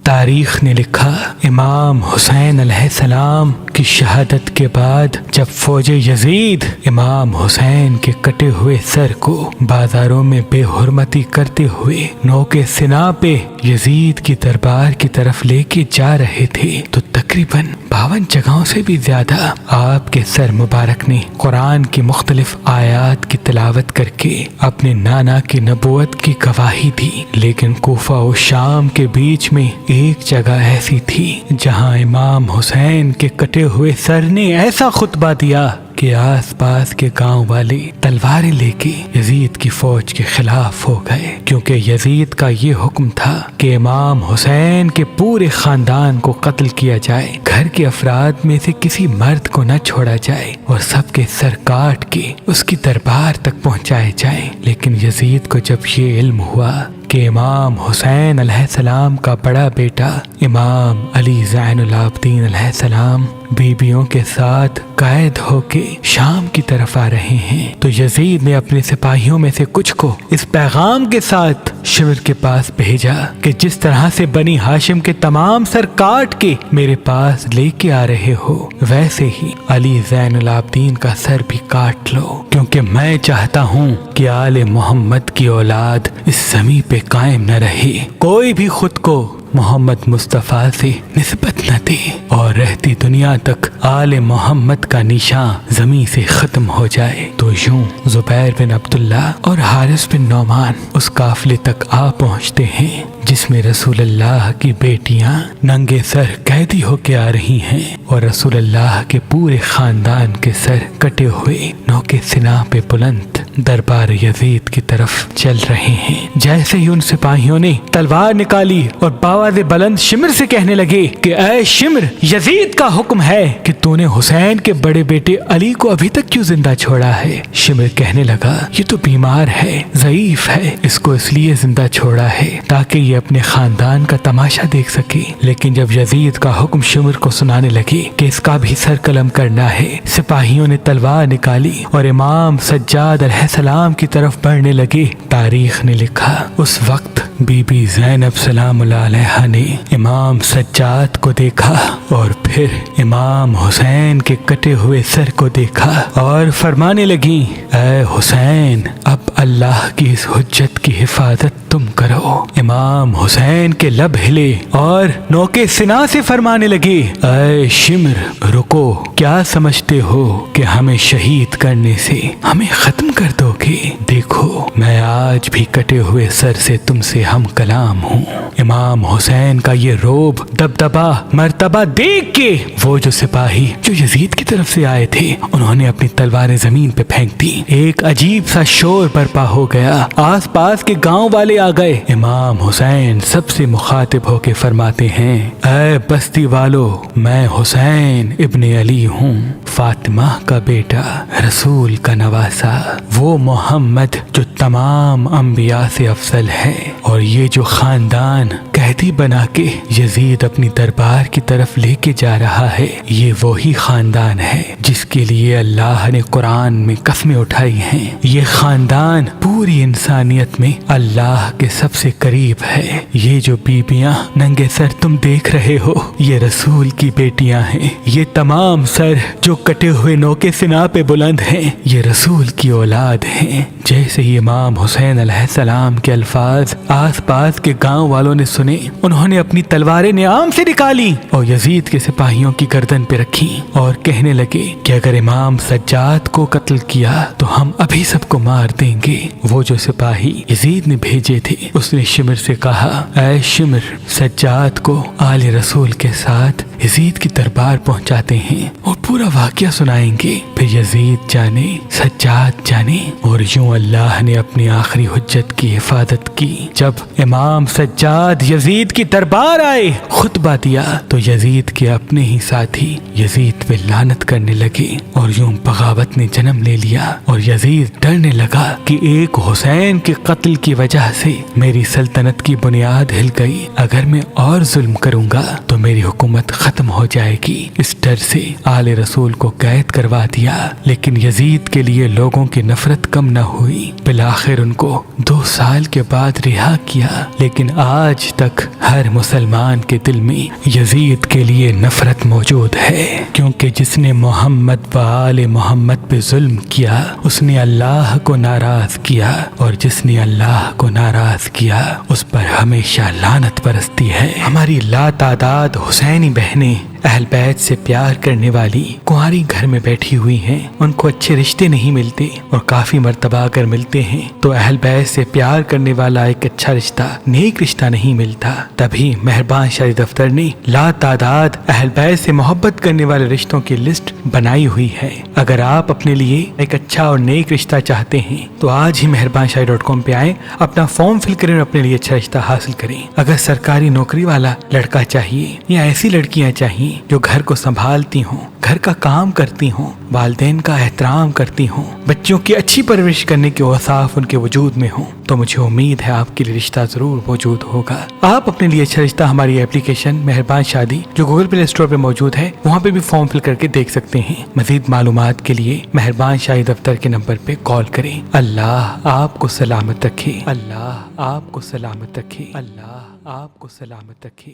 تاریخ نے لکھا امام حسین علیہ السلام کی شہادت کے بعد جب فوج یزید امام حسین کے کٹے ہوئے سر کو بازاروں میں بے حرمتی کرتے ہوئے نوکے سنا پہ یزید کی دربار کی طرف لے کے جا رہے تھے تو تقریباً 52 جگہوں سے بھی زیادہ آپ کے سر مبارک نے قرآن کی مختلف آیات کی تلاوت کر کے اپنے نانا کی نبوت کی گواہی دی، لیکن کوفہ و شام کے بیچ میں ایک جگہ ایسی تھی جہاں امام حسین کے کٹے ہوئے سر نے ایسا خطبہ دیا کہ آس پاس کے گاؤں والے تلواریں لے کے یزید کی فوج کے خلاف ہو گئے، کیونکہ یزید کا یہ حکم تھا کہ امام حسین کے پورے خاندان کو قتل کیا جائے، گھر کے افراد میں سے کسی مرد کو نہ چھوڑا جائے اور سب کے سر کاٹ کے اس کی دربار تک پہنچائے جائیں۔ لیکن یزید کو جب یہ علم ہوا کہ امام حسین علیہ السلام کا بڑا بیٹا امام علی زین العابدین علیہ السلام بیبیوں کے ساتھ قید ہو کے شام کی طرف آ رہے ہیں، تو یزید نے اپنے سپاہیوں میں سے کچھ کو اس پیغام کے ساتھ شمر کے پاس بھیجا کہ جس طرح سے بنی ہاشم کے تمام سر کاٹ کے میرے پاس لے کے آ رہے ہو، ویسے ہی علی زین العابدین کا سر بھی کاٹ لو، کیونکہ میں چاہتا ہوں کہ آل محمد کی اولاد اس زمین پہ قائم نہ رہے، کوئی بھی خود کو محمد مصطفیٰ سے نسبت نہ دے اور رہتی دنیا تک آل محمد کا نشان زمین سے ختم ہو جائے۔ تو یوں زبیر بن عبداللہ اور حارث بن نعمان اس قافلے تک آ پہنچتے ہیں جس میں رسول اللہ کی بیٹیاں ننگے سر قیدی ہو کے آ رہی ہیں اور رسول اللہ کے پورے خاندان کے سر کٹے ہوئے نوکے سنا پہ بلند دربار یزید کی طرف چل رہے ہیں۔ جیسے ہی ان سپاہیوں نے تلوار نکالی اور آواز بلند شمر سے کہنے لگے کہ اے شمر، یزید کا حکم ہے کہ تو نے حسین کے بڑے بیٹے علی کو ابھی تک کیوں زندہ چھوڑا ہے؟ شمر کہنے لگا یہ تو بیمار ہے، ضعیف ہے، اس کو اس لیے زندہ چھوڑا ہے تاکہ یہ اپنے خاندان کا تماشا دیکھ سکے۔ لیکن جب یزید کا حکم شمر کو سنانے لگے کہ اس کا بھی سر قلم کرنا ہے، سپاہیوں نے تلوار نکالی اور امام سجاد علیہ السلام کی طرف بڑھنے لگے۔ تاریخ نے لکھا اس وقت بی بی زینب سلام اللہ علیہ نے امام سجاد کو دیکھا اور پھر امام حسین کے کٹے ہوئے سر کو دیکھا اور فرمانے لگی اے حسین، اب اللہ کی اس حجت کی حفاظت تم کرو۔ امام حسین کے لب ہلے اور نوکے سنا سے فرمانے لگے اے شمر رکو، کیا سمجھتے ہو کہ ہمیں شہید کرنے سے ہمیں ختم کر دو گے؟ دیکھو میں آج بھی کٹے ہوئے سر سے تم سے ہم کلام ہوں۔ امام حسین کا یہ روب دبدبا مرتبہ دیکھ کے وہ جو سپاہی جو یزید کی طرف سے آئے تھے انہوں نے اپنی تلواریں زمین پہ پھینک دی، ایک عجیب سا شور برپا ہو گیا، آس پاس کے گاؤں والے آ گئے۔ امام حسین سب سے مخاطب ہو کے فرماتے ہیں اے بستی والو، میں حسین ابن علی ہوں، فاطمہ کا بیٹا، رسول کا نواسا، وہ محمد جو تمام انبیاء سے افضل ہے، اور یہ جو خاندان قیدی بنا کے یزید اپنی دربار کی طرف لے کے جا رہا ہے، یہ وہی خاندان ہے جس کے لیے اللہ نے قرآن میں قسمیں اٹھائی ہیں۔ یہ خاندان پوری انسانیت میں اللہ کے سب سے قریب ہے۔ یہ جو بیبیاں ننگے سر تم دیکھ رہے ہو یہ رسول کی بیٹیاں ہیں، یہ تمام سر جو کٹے ہوئے نوکے سنا پہ بلند ہیں یہ رسول کی اولاد ہیں۔ جیسے ہی امام حسین علیہ السلام کے الفاظ آس پاس کے گاؤں والوں نے سنے، انہوں نے اپنی تلواریں نیام سے نکالی اور یزید کے سپاہیوں کی گردن پہ رکھی اور کہنے لگے کہ اگر امام سجاد کو قتل کیا تو ہم ابھی سب کو مار دیں گے۔ وہ جو سپاہی یزید نے بھیجے تھے اس نے شمر سے کہا اے شمر، سجاد کو آل رسول کے ساتھ یزید کی دربار پہنچاتے ہیں اور پورا واقعہ سنائیں گے، پھر یزید جانے سجاد جانے۔ اور یوں اللہ نے اپنی آخری حجت کی حفاظت کی۔ جب امام سجاد یزید کی دربار آئے خطبہ دیا تو یزید کے اپنے ہی ساتھی یزید پہ لعنت کرنے لگے اور یوں بغاوت نے جنم لے لیا، اور یزید ڈرنے لگا کہ ایک حسین کے قتل کی وجہ سے میری سلطنت کی بنیاد ہل گئی، اگر میں اور ظلم کروں گا تو تو میری حکومت ختم ہو جائے گی۔ اس ڈر سے آل رسول کو قید کروا دیا، لیکن یزید کے لیے لوگوں کی نفرت کم نہ ہوئی۔ بالآخر ان کو 2 سال کے بعد رہا کیا، لیکن آج تک ہر مسلمان کے دل میں یزید کے لیے نفرت موجود ہے، کیونکہ جس نے محمد و آل محمد پہ ظلم کیا اس نے اللہ کو ناراض کیا، اور جس نے اللہ کو ناراض کیا اس پر ہمیشہ لعنت برستی ہے۔ ہماری لا تعداد حسینی بہنیں اہل بیت سے پیار کرنے والی کنواری گھر میں بیٹھی ہوئی ہیں، ان کو اچھے رشتے نہیں ملتے، اور کافی مرتبہ اگر ملتے ہیں تو اہل بیت سے پیار کرنے والا ایک اچھا رشتہ، نیک رشتہ نہیں ملتا۔ تبھی مہربان شاہی دفتر نے لا تعداد اہل بیت سے محبت کرنے والے رشتوں کی لسٹ بنائی ہوئی ہے۔ اگر آپ اپنے لیے ایک اچھا اور نیک رشتہ چاہتے ہیں تو آج ہی مہربان شاہی .com پہ آئیں، اپنا فارم فل کریں اور اپنے لیے اچھا رشتہ حاصل کریں۔ اگر سرکاری نوکری والا لڑکا چاہیے یا ایسی لڑکیاں چاہیے جو گھر کو سنبھالتی ہوں، گھر کا کام کرتی ہوں، والدین کا احترام کرتی ہوں، بچوں کی اچھی پرورش کرنے کے اوصاف ان کے وجود میں ہوں، تو مجھے امید ہے آپ کے لیے رشتہ ضرور موجود ہوگا۔ آپ اپنے لیے اچھا رشتہ ہماری اپلیکیشن مہربان شادی جو گوگل پلے اسٹور پہ موجود ہے وہاں پہ بھی فارم فل کر کے دیکھ سکتے ہیں۔ مزید معلومات کے لیے مہربان شاہی دفتر کے نمبر پہ کال کریں۔ اللہ آپ کو سلامت رکھے، اللہ آپ کو سلامت رکھے، اللہ آپ کو سلامت رکھے۔